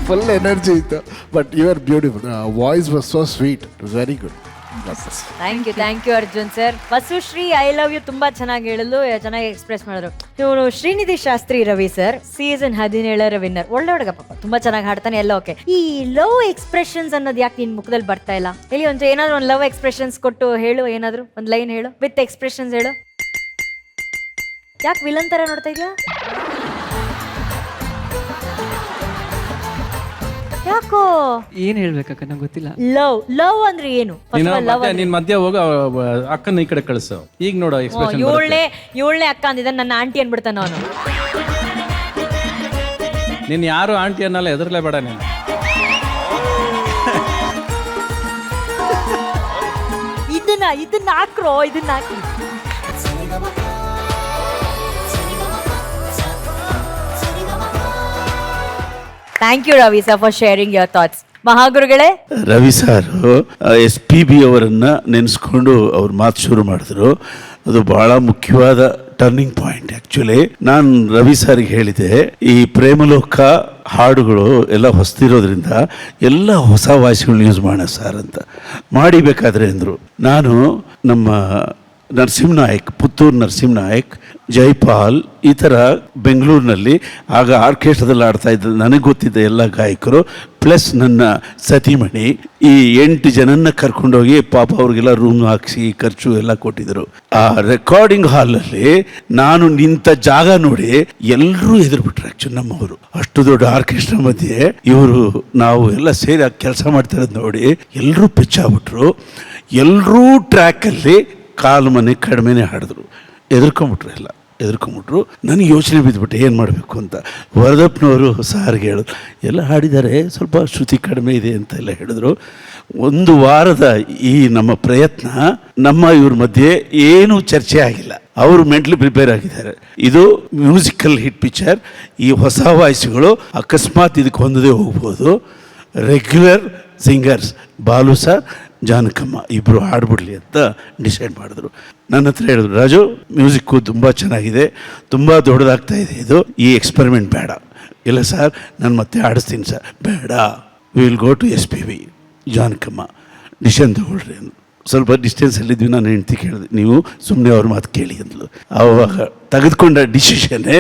Full energy ಇತ್ತು. But you are beautiful. Voice was so sweet. It was very good. Thank you Arjun sir. Vasushree I love you ತುಂಬಾ ಚೆನ್ನಾಗಿ ಹೇಳಲು, ಚೆನ್ನಾಗಿ express ಮಾಡಿದ್ರು. ಇವರು Srinidhi Shastri Ravi sir, season 17 winner. ಒಳ್ಳೆ ಹುಡುಗ ಪಾಪ, ತುಂಬಾ ಚೆನ್ನಾಗಿ ಹಾಡ್ತಾನೆ, ಎಲ್ಲ ಓಕೆ. ಈ ಲವ್ ಎಕ್ಸ್ಪ್ರೆಷನ್ಸ್ ಅನ್ನೋದು ಯಾಕೆ ನಿನ್ ಮುಖದಲ್ಲಿ ಬರ್ತಾ ಇಲ್ಲ? ಇಲ್ಲಿ ಒಂದು ಏನಾದ್ರು ಒಂದು ಲವ್ ಎಕ್ಸ್ಪ್ರೆಷನ್ಸ್ ಕೊಟ್ಟು ಹೇಳು, ಏನಾದ್ರು ಒಂದು ಲೈನ್ ಹೇಳು ವಿತ್ ಎಕ್ಸ್ಪ್ರೆಷನ್ಸ್ ಹೇಳು. ಯಾಕೆ ವಿಲನ್ ತರ ನೋಡ್ತಾ ಇದೀಯಾ? ಯಾಕೋ ಏನ್ ಹೇಳ್ಬೇಕಕ್ಕ ನಂಗೆ ಗೊತ್ತಿಲ್ಲ. ಲವ್ ಅಂದ್ರೆ ಏನು? ನಿನ್ ಮಧ್ಯ ಹೋಗ ಅಕ್ಕನ ಈ ಕಡೆ ಕಳಿಸು. ಈಗ ನೋಡು ಎಕ್ಸ್ಪ್ರೆಷನ್. ಏಳನೇ ಅಕ್ಕ ಅಂದಿದ್ದ, ನನ್ನ ಆಂಟಿ ಅನ್ಬಿಡ್ತಾನ ಅವನು. ನೀನ್ ಯಾರು ಆಂಟಿ ಅನ್ನಲ್ಲ, ಎದುರ್ಲೇ ಬೇಡ ನೀನು. ಇದನ್ನ ಹಾಕ್ರೋ, ಇದನ್ನ ಹಾಕಿ. Thank you Ravi sir for sharing your thoughts. ಮಹಾಗುರುಗಳೇ, ರವಿ ಸಾರು SPB ಅವರನ್ನ ನೆನೆಸ್ಕೊಂಡು ಅವ್ರ ಮಾತು ಶುರು ಮಾಡಿದ್ರು. ಅದು ಬಹಳ ಮುಖ್ಯವಾದ ಟರ್ನಿಂಗ್ ಪಾಯಿಂಟ್. ಆಕ್ಚುಲಿ ನಾನು ರವಿ ಸಾರಿಗೆ ಹೇಳಿದೆ, ಈ ಪ್ರೇಮಲೋಕ ಹಾಡುಗಳು ಎಲ್ಲ ಹೊಸ್ತಿರೋದ್ರಿಂದ ಎಲ್ಲ ಹೊಸ ವಾಯ್ಸ್ಗಳನ್ನ ಯೂಸ್ ಮಾಡೋಣ ಸರ್ ಅಂತ. ಮಾಡಿಬೇಕಾದ್ರೆ ಅಂದರು. ನಾನು ನಮ್ಮ ನರಸಿಂಹನಾಯಕ್, ಪುತ್ತೂರು ನರಸಿಂಹನಾಯಕ್, ಜೈಪಾಲ್, ಈ ಥರ ಬೆಂಗಳೂರಿನಲ್ಲಿ ಆಗ ಆರ್ಕೆಸ್ಟ್ರಾದಲ್ಲಿ ಆಡ್ತಾ ಇದ್ದ ನನಗೆ ಗೊತ್ತಿದ್ದ ಎಲ್ಲ ಗಾಯಕರು ಪ್ಲಸ್ ನನ್ನ ಸತಿಮಣಿ, ಈ 8 ಜನನ್ನ ಕರ್ಕೊಂಡೋಗಿ ಪಾಪ ಅವ್ರಿಗೆಲ್ಲ ರೂಮ್ ಹಾಕಿಸಿ ಖರ್ಚು ಎಲ್ಲ ಕೊಟ್ಟಿದ್ರು. ಆ ರೆಕಾರ್ಡಿಂಗ್ ಹಾಲಲ್ಲಿ ನಾನು ನಿಂತ ಜಾಗ ನೋಡಿ ಎಲ್ಲರೂ ಎದುರುಬಿಟ್ರು. ಆ್ಯಕ್ಚುಲಿ ನಮ್ಮವರು ಅಷ್ಟು ದೊಡ್ಡ ಆರ್ಕೆಸ್ಟ್ರಾ ಮಧ್ಯೆ ಇವರು ನಾವು ಎಲ್ಲ ಸೇರಿ ಕೆಲಸ ಮಾಡ್ತಾ ಇರೋದು ನೋಡಿ ಎಲ್ಲರೂ ಪಿಚ್ಚಾಗ್ಬಿಟ್ರು. ಎಲ್ಲರೂ ಟ್ರ್ಯಾಕಲ್ಲಿ ಕಾಲು ಮನೆ ಕಡಿಮೆನೇ ಹಾಡಿದ್ರು. ಎದುರ್ಕೊಂಬಿಟ್ರು. ನನಗೆ ಯೋಚನೆ ಬಿದ್ದುಬಿಟ್ಟೆ ಏನು ಮಾಡಬೇಕು ಅಂತ. ವರದಪ್ಪನವರು ಸಾರಿಗೆ ಹೇಳಿದ್ರು, ಎಲ್ಲ ಹಾಡಿದ್ದಾರೆ, ಸ್ವಲ್ಪ ಶ್ರುತಿ ಕಡಿಮೆ ಇದೆ ಅಂತ ಎಲ್ಲ ಹೇಳಿದ್ರು. 1 ವಾರದ ಈ ನಮ್ಮ ಪ್ರಯತ್ನ, ನಮ್ಮ ಇವ್ರ ಮಧ್ಯೆ ಏನೂ ಚರ್ಚೆ ಆಗಿಲ್ಲ. ಅವರು ಮೆಂಟಲಿ ಪ್ರಿಪೇರ್ ಆಗಿದ್ದಾರೆ. ಇದು ಮ್ಯೂಸಿಕಲ್ ಹಿಟ್ ಪಿಕ್ಚರ್. ಈ ಹೊಸ ವಾಯ್ಸ್ಗಳು ಅಕಸ್ಮಾತ್ ಇದಕ್ಕೆ ಹೊಂದದೇ ಹೋಗ್ಬೋದು. Regular singers Balu sir, Janakamma ಇಬ್ಬರು ಹಾಡ್ಬಿಡ್ಲಿ ಅಂತ ಡಿಸೈಡ್ ಮಾಡಿದ್ರು. ನನ್ನ ಹತ್ರ ಹೇಳಿದ್ರು, ರಾಜು ಮ್ಯೂಸಿಕ್ಕು ತುಂಬ ಚೆನ್ನಾಗಿದೆ, ತುಂಬ ದೊಡ್ಡದಾಗ್ತಾ ಇದೆ, ಇದು ಈ ಎಕ್ಸ್ಪೆರಿಮೆಂಟ್ ಬೇಡ. ಇಲ್ಲ ಸರ್, ನಾನು ಮತ್ತೆ ಆಡಿಸ್ತೀನಿ ಸರ್. ಬೇಡ, will go to SPB. Janakamma decision ತಗೊಳ್ರಿ ಅಂದರು. ಸ್ವಲ್ಪ ಡಿಸ್ಟೆನ್ಸಲ್ಲಿದ್ವಿ. ನಾನು ಹೆಂಡ್ತಿ ಕೇಳಿದೆ, ನೀವು ಸುಮ್ಮನೆ ಅವ್ರ ಮಾತು ಕೇಳಿ ಅಂದ್ಲು. ಆವಾಗ ತೆಗೆದುಕೊಂಡ ಡಿಸಿಷನ್ನೇ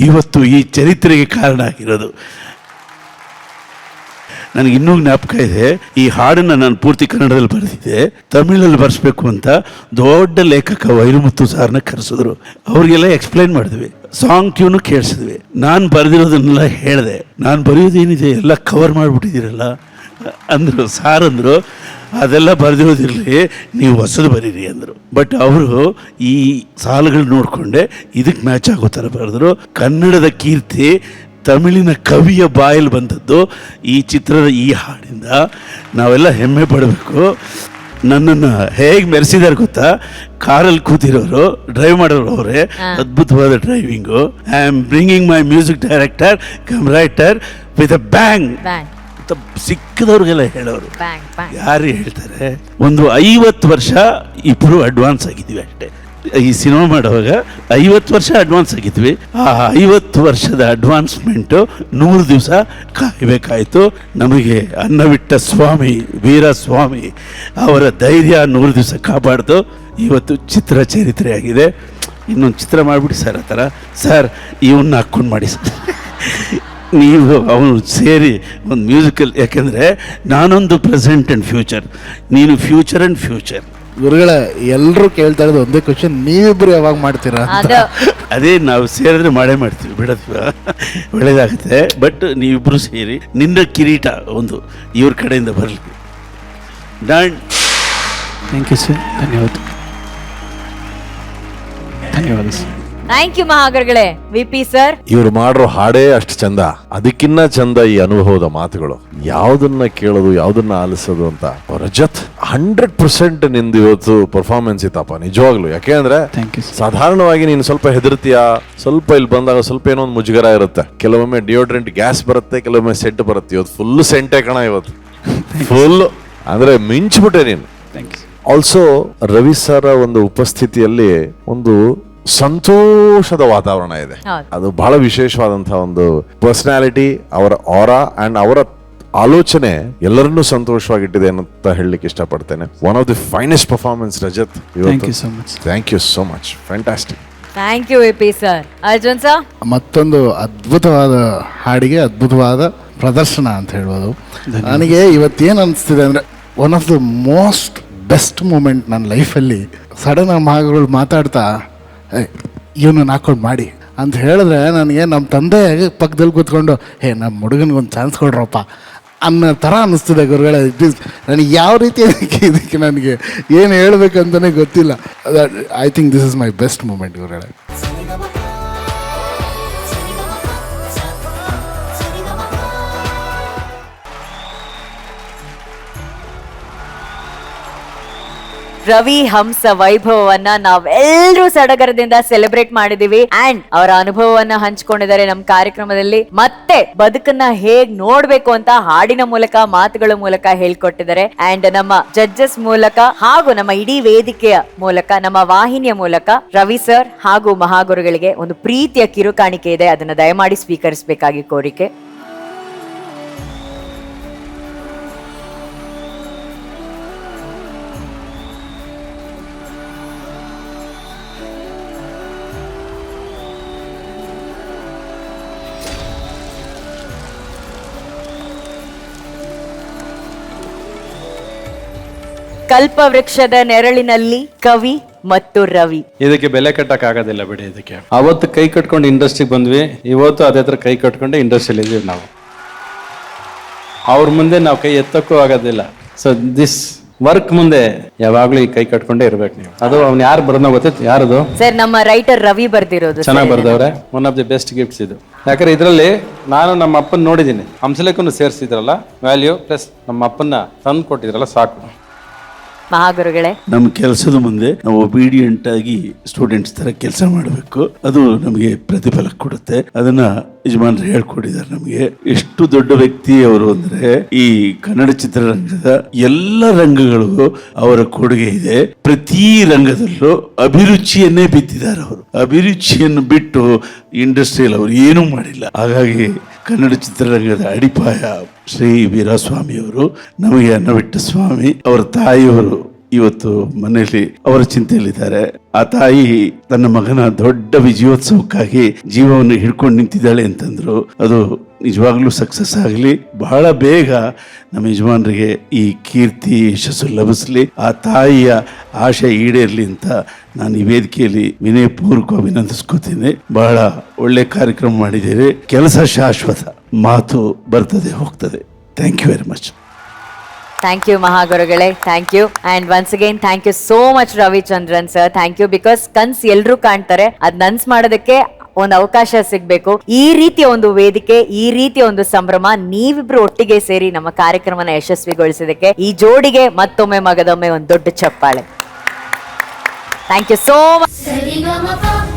ಇವತ್ತು ಈ ಚರಿತ್ರೆಗೆ ಕಾರಣ ಆಗಿರೋದು. ನನಗೆ ಇನ್ನೂ ಜ್ಞಾಪಕ ಇದೆ, ಈ ಹಾಡನ್ನು ನಾನು ಪೂರ್ತಿ ಕನ್ನಡದಲ್ಲಿ ಬರೆದಿದ್ದೆ, ತಮಿಳಲ್ಲಿ ಬರೆಸ್ಬೇಕು ಅಂತ ದೊಡ್ಡ ಲೇಖಕ ವೈರಮುತ್ತು ಸಾರ್ನ ಕರೆಸಿದ್ರು. ಅವ್ರಿಗೆಲ್ಲ ಎಕ್ಸ್ಪ್ಲೈನ್ ಮಾಡಿದ್ವಿ, ಸಾಂಗ್ ಟ್ಯೂನು ಕೇಳಿಸಿದ್ವಿ. ನಾನು ಬರೆದಿರೋದನ್ನೆಲ್ಲ ಹೇಳಿದೆ, ನಾನು ಬರೆಯೋದೇನಿದೆ ಎಲ್ಲ ಕವರ್ ಮಾಡಿಬಿಟ್ಟಿದ್ದೀರಲ್ಲ ಅಂದರು. ಸಾರಂದರು, ಅದೆಲ್ಲ ಬರೆದಿರೋದಿರಲಿ, ನೀವು ಹೊಸದು ಬರೀರಿ ಅಂದರು. ಬಟ್ ಅವರು ಈ ಸಾಲುಗಳು ನೋಡಿಕೊಂಡೆ ಇದಕ್ಕೆ ಮ್ಯಾಚ್ ಆಗೋ ಥರ ಬರೆದ್ರು. ಕನ್ನಡದ ಕೀರ್ತಿ ತಮಿಳಿನ ಕವಿಯ ಬಾಯಲ್ಲಿ ಬಂದದ್ದು ಈ ಚಿತ್ರದ ಈ ಹಾಡಿಂದ. ನಾವೆಲ್ಲ ಹೆಮ್ಮೆ ಪಡಬೇಕು. ನನ್ನನ್ನು ಹೇಗೆ ಮೆರೆಸಿದಾರೆ ಗೊತ್ತಾ? ಕಾರಲ್ಲಿ ಕೂತಿರೋರು, ಡ್ರೈವ್ ಮಾಡೋರು ಅವರೇ, ಅದ್ಭುತವಾದ driving. I am bringing my music director cum writer with a bang. ಸಿಕ್ಕದವ್ರಿಗೆಲ್ಲ ಹೇಳೋರು. ಯಾರು ಹೇಳ್ತಾರೆ? ಒಂದು 50 ವರ್ಷ ಇಬ್ಬರು ಅಡ್ವಾನ್ಸ್ ಆಗಿದ್ದೀವಿ ಅಷ್ಟೇ. ಈ ಸಿನಿಮಾ ಮಾಡುವಾಗ 50 ವರ್ಷ ಅಡ್ವಾನ್ಸ್ ಆಗಿದ್ವಿ. ಆ 50 ವರ್ಷದ ಅಡ್ವಾನ್ಸ್ಮೆಂಟು 100 ದಿವಸ ಕಾಯಬೇಕಾಯಿತು. ನಮಗೆ ಅನ್ನವಿಟ್ಟ ಸ್ವಾಮಿ ವೀರಸ್ವಾಮಿ ಅವರ ಧೈರ್ಯ 100 ದಿವಸ ಕಾಪಾಡ್ದು ಇವತ್ತು ಚಿತ್ರ ಚರಿತ್ರೆಯಾಗಿದೆ. ಇನ್ನೊಂದು ಚಿತ್ರ ಮಾಡಿಬಿಡಿ ಸರ್. ಆ ಥರ ಸರ್ ಇವನ್ನ ಹಾಕ್ಕೊಂಡು ಮಾಡಿ ಸರ್, ನೀವು ಅವನು ಸೇರಿ ಒಂದು ಮ್ಯೂಸಿಕಲ್. ಯಾಕೆಂದರೆ ನಾನೊಂದು ಪ್ರೆಸೆಂಟ್ ಆ್ಯಂಡ್ ಫ್ಯೂಚರ್, ನೀನು ಫ್ಯೂಚರ್ ಆ್ಯಂಡ್ ಫ್ಯೂಚರ್. ಗುರುಗಳ ಎಲ್ಲರೂ ಕೇಳ್ತಾ ಇರೋದು ಒಂದೇ ಕ್ವಶನ್, ನೀವಿಬ್ಬರು ಯಾವಾಗ ಮಾಡ್ತೀರಾ? ಅದೇ ನಾವು ಸೇರಿದ್ರೆ ಮಾಡೇ ಮಾಡ್ತೀವಿ, ಬಿಡತ್ವ ಒಳ್ಳೇದಾಗುತ್ತೆ. ಬಟ್ ನೀವಿಬ್ಬರು ಸೇರಿ ನಿನ್ನ ಕಿರೀಟ ಒಂದು ಇವ್ರ ಕಡೆಯಿಂದ ಬರಲಿ. ಡನ್. Thank you sir. ಧನ್ಯವಾದ ಸರ್. ಥ್ಯಾಂಕ್ ಯು ಮಹಾಗುರುಗಳೇ. VP ಸರ್, ಇವ್ರು ಮಾಡಿರೋ ಹಾಡೇ ಅಷ್ಟು ಚಂದ, ಅದಕ್ಕಿನ್ನ ಚಂದ ಈ ಅನುಭವದ ಮಾತುಗಳು. ಯಾವ್ದನ್ನ ಕೇಳೋದು, ಯಾವ್ದನ್ನ ಆಲಿಸೋದು ಅಂತ. ರಜತ್ 100% ನಿಂದು ಇವತ್ತು ಪರ್ಫಾರ್ಮೆನ್ಸ್ ಇತ್ತಪ್ಪ, ನಿಜವಾಗ್ಲು. ಯಾಕೆ ಅಂದ್ರೆ ಸಾಧಾರಣವಾಗಿ ನೀನು ಸ್ವಲ್ಪ ಹೆದರ್ತೀಯ, ಸ್ವಲ್ಪ ಇಲ್ಲಿ ಬಂದಾಗ ಸ್ವಲ್ಪ ಏನೋ ಒಂದು ಮುಜುಗರ ಇರುತ್ತೆ. ಕೆಲವೊಮ್ಮೆ ಡಿಯೋಡ್ರೆಂಟ್ ಗ್ಯಾಸ್ ಬರುತ್ತೆ, ಕೆಲವೊಮ್ಮೆ ಸೆಂಟ್ ಬರುತ್ತೆ. ಇವತ್ತು ಫುಲ್ ಸೆಂಟೇ ಕಣ, ಇವತ್ತು ಫುಲ್ ಅಂದ್ರೆ ಮಿಂಚ್ಬಿಟ್ಟೆ ನೀನು. ಆಲ್ಸೋ ರವಿ ಸರ್ ಒಂದು ಉಪಸ್ಥಿತಿಯಲ್ಲಿ ಒಂದು ಸಂತೋಷದ ವಾತಾವರಣ ಇದೆ. ಹೌದು. ಅದು ಬಹಳ ವಿಶೇಷವಾದಂತಹ ಒಂದು ಪರ್ಸನಾಲಿಟಿ, ಅವರ ಆರಾ ಅಂಡ್ ಅವರ ಆಲೋಚನೆ ಎಲ್ಲರನ್ನೂ ಸಂತೋಷವಾಗಿಟ್ಟಿದೆ ಅಂತ ಹೇಳಲಿಕ್ಕೆ ಇಷ್ಟಪಡ್ತೇನೆ. One of the finest performance Rajat. Thank you so much. Thank you so much, fantastic. Thank you A P sir. Arjun sir, ಮತ್ತೊಂದು ಅದ್ಭುತವಾದ ಹಾಡಿಗೆ ಅದ್ಭುತವಾದ ಪ್ರದರ್ಶನ ಅಂತ ಹೇಳ್ಬೋದು. ನನಗೆ ಇವತ್ತೇನು ಅನಿಸ್ತಿದೆ ಅಂದರೆ one of the most best moment ನನ್ನ ಲೈಫಲ್ಲಿ ಸಡನ್ ಮಗಳು ಮಾತಾಡ್ತಾ ಇವನು ಹಾಕೊಂಡು ಮಾಡಿ ಅಂತ ಹೇಳಿದ್ರೆ ನನಗೆ ನಮ್ಮ ತಂದೆ ಪಕ್ಕದಲ್ಲಿ ಕೂತ್ಕೊಂಡು ನಮ್ಮ ಹುಡುಗನಿಗೊಂದು ಚಾನ್ಸ್ ಕೊಡ್ರಪ್ಪ ಅನ್ನೋ ಥರ ಅನ್ನಿಸ್ತಿದೆ ಗುರುಗಳೇ. ನನಗೆ ಯಾವ ರೀತಿ ಇದಕ್ಕೆ ನನಗೆ ಏನು ಹೇಳ್ಬೇಕಂತಲೇ ಗೊತ್ತಿಲ್ಲ. I think this is my best moment ಗುರುಗಳೇ. ರವಿ ಹಂಸ ವೈಭವವನ್ನ ನಾವೆಲ್ಲರೂ ಸಡಗರದಿಂದ ಸೆಲೆಬ್ರೇಟ್ ಮಾಡಿದೀವಿ ಅಂಡ್ ಅವರ ಅನುಭವವನ್ನ ಹಂಚ್ಕೊಂಡಿದ್ದಾರೆ ನಮ್ಮ ಕಾರ್ಯಕ್ರಮದಲ್ಲಿ. ಮತ್ತೆ ಬದುಕನ್ನ ಹೇಗ್ ನೋಡ್ಬೇಕು ಅಂತ ಹಾಡಿನ ಮೂಲಕ, ಮಾತುಗಳ ಮೂಲಕ ಹೇಳ್ಕೊಟ್ಟಿದ್ದಾರೆ. ಅಂಡ್ ನಮ್ಮ ಜಡ್ಜಸ್ ಮೂಲಕ ಹಾಗೂ ನಮ್ಮ ಇಡೀ ವೇದಿಕೆಯ ಮೂಲಕ, ನಮ್ಮ ವಾಹಿನಿಯ ಮೂಲಕ ರವಿ ಸರ್ ಹಾಗೂ ಮಹಾಗುರುಗಳಿಗೆ ಒಂದು ಪ್ರೀತಿಯ ಕಿರುಕಾಣಿಕೆ ಇದೆ. ಅದನ್ನ ದಯಮಾಡಿ ಸ್ವೀಕರಿಸಬೇಕಾಗಿ ಕೋರಿಕೆ. ಕಲ್ಪವೃಕ್ಷದ ನೆರಳಿನಲ್ಲಿ ಕವಿ ಮತ್ತು ರವಿ. ಇದಕ್ಕೆ ಬೆಲೆ ಕಟ್ಟಕ್ ಆಗೋದಿಲ್ಲ ಬಿಡಿ. ಇದಕ್ಕೆ ಅವತ್ತು ಕೈ ಕಟ್ಕೊಂಡು ಇಂಡಸ್ಟ್ರಿಗೆ ಬಂದ್ವಿ, ಇವತ್ತು ಅದೇ ತರ ಕೈ ಕಟ್ಕೊಂಡೆ ಇಂಡಸ್ಟ್ರಿಯಲ್ಲಿ ಇದೀವಿ ನಾವು. ಅವ್ರ ಮುಂದೆ ನಾವು ಕೈ ಎತ್ತಕ್ಕೂ ಆಗೋದಿಲ್ಲ. ಸೊ ದಿಸ್ ವರ್ಕ್ ಮುಂದೆ ಯಾವಾಗ್ಲೂ ಈ ಕೈ ಕಟ್ಕೊಂಡೇ ಇರ್ಬೇಕು ನೀವು. ಅದು ಅವ್ನು ಯಾರು ಬರೋದ ಗೊತ್ತೈತೆ? ಯಾರದು ಸರ್? ನಮ್ಮ ರೈಟರ್ ರವಿ ಬರ್ದಿರೋದು. ಚೆನ್ನಾಗಿ ಬರ್ದವ್ರೆ. One of the best gifts ಇದು. ಯಾಕಂದ್ರೆ ಇದರಲ್ಲಿ ನಾನು ನಮ್ಮ ಅಪ್ಪನ ನೋಡಿದ್ದೀನಿ, ಹಂಸಲೇಖನು ಸೇರಿಸಿದ್ರಲ್ಲ, ವ್ಯಾಲ್ಯೂ ಪ್ಲಸ್ ನಮ್ಮ ಅಪ್ಪನ ತಂದು ಕೊಟ್ಟಿದ್ರಲ್ಲ, ಸಾಕು. ಮಹಾಗುರುಗಳೇ, ನಮ್ಮ ಕೆಲಸದ ಮುಂದೆ ನಾವು ಒಬೀಡಿಯಂಟ್ ಆಗಿ ಸ್ಟೂಡೆಂಟ್ಸ್ ತರ ಕೆಲಸ ಮಾಡಬೇಕು. ಅದು ನಮಗೆ ಪ್ರತಿಫಲ ಕೊಡುತ್ತೆ. ಅದನ್ನ ಯಜಮಾನರು ಹೇಳ್ಕೊಟ್ಟಿದ್ದಾರೆ ನಮಗೆ. ಎಷ್ಟು ದೊಡ್ಡ ವ್ಯಕ್ತಿ ಅವರು ಅಂದ್ರೆ ಈ ಕನ್ನಡ ಚಿತ್ರರಂಗದ ಎಲ್ಲ ರಂಗಗಳಿಗೂ ಅವರ ಕೊಡುಗೆ ಇದೆ. ಪ್ರತಿ ರಂಗದಲ್ಲೂ ಅಭಿರುಚಿಯನ್ನೇ ಬಿತ್ತಿದ್ದಾರೆ ಅವರು. ಅಭಿರುಚಿಯನ್ನು ಬಿಟ್ಟು ಇಂಡಸ್ಟ್ರಿಯಲ್ಲಿ ಅವರು ಏನೂ ಮಾಡಿಲ್ಲ. ಹಾಗಾಗಿ ಕನ್ನಡ ಚಿತ್ರರಂಗದ ಅಡಿಪಾಯ ಶ್ರೀ ವೀರಸ್ವಾಮಿಯವರು, ನಮಗೆ ಅನ್ನವಿಟ್ಟ ಸ್ವಾಮಿ. ಅವರ ತಾಯಿಯವರು ಇವತ್ತು ಮನೆಯಲ್ಲಿ ಅವರ ಚಿಂತೆಯಲ್ಲಿದ್ದಾರೆ. ಆ ತಾಯಿ ತನ್ನ ಮಗನ ದೊಡ್ಡ ವಿಜಯೋತ್ಸವಕ್ಕಾಗಿ ಜೀವವನ್ನು ಹಿಡ್ಕೊಂಡು ನಿಂತಿದ್ದಾಳೆ ಅಂತಂದ್ರು. ಅದು ನಿಜವಾಗ್ಲೂ ಸಕ್ಸಸ್ ಆಗಲಿ. ಬಹಳ ಬೇಗ ನಮ್ಮ ಯಜಮಾನರಿಗೆ ಈ ಕೀರ್ತಿ ಯಶಸ್ಸು ಲಭಿಸಲಿ. ಆ ತಾಯಿಯ ಆಶೆ ಈಡೇರಲಿ ಅಂತ ನಾನು ಈ ವೇದಿಕೆಯಲ್ಲಿ ವಿನಯಪೂರ್ವಕ ಅಭಿನಂದಿಸ್ಕೋತೀನಿ. ಬಹಳ ಒಳ್ಳೆ ಕಾರ್ಯಕ್ರಮ ಮಾಡಿದ್ದೀರಿ. ಕೆಲಸ ಶಾಶ್ವತ, ಮಾತು ಬರ್ತದೆ ಹೋಗ್ತದೆ. Thank you very much. Thank you ಮಹಾಗುರುಗಳೇ, thank you. And once again thank you so much Ravichandran sir. Thank you. Because ಕನ್ಸ್ ಎಲ್ರು ಕಾಣ್ತಾರೆ, ಅದ್ ನನ್ಸ್ ಮಾಡೋದಕ್ಕೆ ಒಂದು ಅವಕಾಶ ಸಿಗ್ಬೇಕು. ಈ ರೀತಿಯ ಒಂದು ವೇದಿಕೆ, ಈ ರೀತಿಯ ಒಂದು ಸಂಭ್ರಮ, ನೀವಿಬ್ರು ಒಟ್ಟಿಗೆ ಸೇರಿ ನಮ್ಮ ಕಾರ್ಯಕ್ರಮನ ಯಶಸ್ವಿಗೊಳಿಸಿದಕ್ಕೆ ಈ ಜೋಡಿಗೆ ಮತ್ತೊಮ್ಮೆ ಮಗದೊಮ್ಮೆ ಒಂದು ದೊಡ್ಡ ಚಪ್ಪಾಳೆ. Thank you so much.